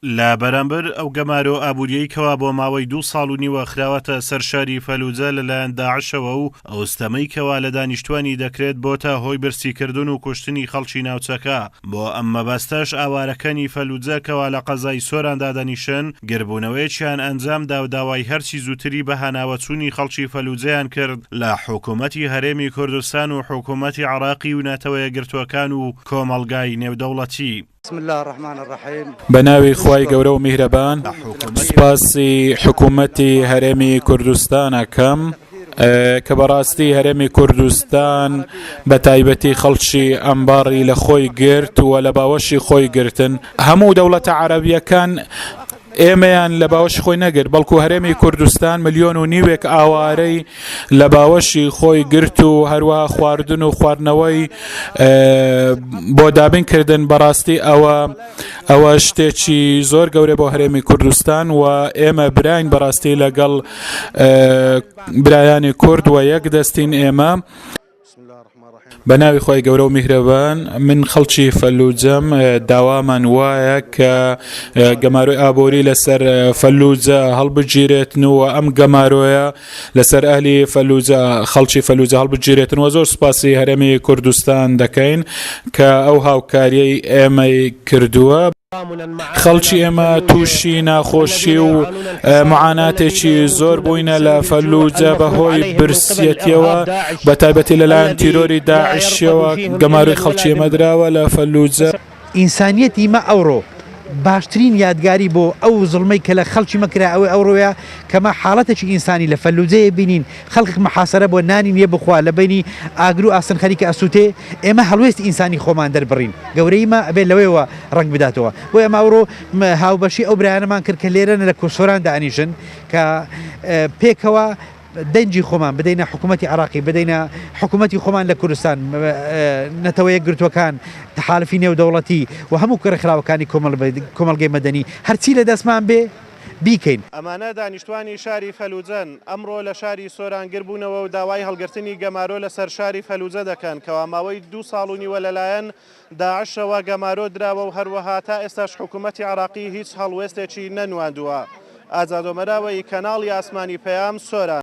لا بەرامبەر ئەو گەمارۆ ئابوووریەی کەوا بۆ ماوەی 2 ساڵ و نیوە خراوەتە سەر شاری فەلوجە لەلایەن داعشەوە و ئەوستەمەی کەوا لە دانیشتوانی دەکرێت بۆتە هۆی برسیکردن و کوشتنی خەڵکی ناوچەکە. بۆ ئەم مەبەستەش ئاوارەکانی فەلوجە کەوا لە قەزای سۆراندا دەنیشن گربوونەوەیەکیان ئەنجامدا و داوای هەرچی زووتری بە هەناوەچوونی خەڵکی فەلوجەیان کرد لە حکوومەتی هەرێمی کوردستان و حکوومەتی عێراقی و ناتەوە یەکگرتووەکان و کۆمەڵگای نێودەوڵەتی. بسم الله الرحمن الرحیم. بەناوی خوای گەورە و میهرەبان. سپاسی حکوومەتی هەرێمی کوردستانەکەم کە بەڕاستی هەرێمی کوردستان بە تایبەتی خەڵکی ئەمباڕی لە خۆی گرت و لە باوەشی خۆی گرتن. هەموو دەوڵەتە عەرەبیەکان ئێمەیان لە باوەشی خۆی نەگرت، بەڵکو هەرێمی کوردستان 1.5 ملیۆن ئاوارەی لە باوەشی خۆی گرت و هەروەها خواردن و خواردنەوەی بۆ دابینکردن. بەڕاستی ئەوە شتێکی زۆر گەورە بۆ هەرێمی کوردستان و ئێمە براین بەڕاستی لەگەڵ برایانی کورد و یەک دەستین. ئێمە بەناوی خۆی گەورە و میهرەبان من خەڵکی فەلوجەم داوامان وایە کە گەمارۆی ئابووری لەسەر فەلوجە هەڵبگیرێتن و ئەم گەمارۆیە لەسەر ئەهلی فەلوجە خەڵکی فەلوجە هەڵبگیرێتن و زۆر سوپاسی هەرێمی کوردستان دەکەین کە ئەو هاوکاریەی ئێمەی کردووە. خەڵکی ئێمە تووشی ناخۆشی و معاناتێکی زۆر بووینە لە فەلوجە بەهۆی برسیەتیەوە بە تایبەتی لەلایەن تیرۆری داعشەوە گەماروی خەڵکی ئێمە دراوە لە فەلوجە. ئینسانیەتی مە ئەوڕۆ باشترین یادگاری بۆ ئەو زڵمەی کە لە خەڵکی مەکرا ئەوەی ئەوڕۆیە کەمە حاڵەتێکی ئینسانی لە فەلوجەیە بینین. خەڵک محاسەرە بۆ نانی نییە بخوا لە بینی ئاگر و ئاسنخەری کە ئەسووتێ. ئێمە هەڵوێستی ئینسانی خۆمان دەربڕین، گەورەیمە ئەبێت لەوەیەوە ڕنگ بداتەوە. بۆ ئێمە ئەوڕۆ هاوبەشی ئەو برایانەمان کرد کە لێرەن لە کوردستان دانیژن کە پێکەوە دەنجی خۆمان بدەینە حکوومەتی عێراقی، بدەینە حکوومەتی خۆمان لە کوردستان، نەتەوە یەکگرتووەکان، تەحالفی نێودەوڵەتی و هەموو کڕەخراوەکانی کۆمەڵگەی مەدەنی هەرچی لە دەستمان بێ بیکەین. ئەمانە دانیشتوانی شاری فەلوجەن ئەمڕۆ لە شاری سۆرانگر بوونەوە و داوای هەڵگرتنی گەمارۆ لەسەر شاری فەلوجە دەکەن کەوا ماوەی 2 ساڵ و نیوە لەلایەن داعشەوە گەمارۆ دراوە و هەروەها تا ئێستاش حکوومەتی عێراقی هیچ هەڵوێستێکی نەنواندووە. ئازادۆمەراوەی کەناڵی ئاسمانی پەیام سۆران.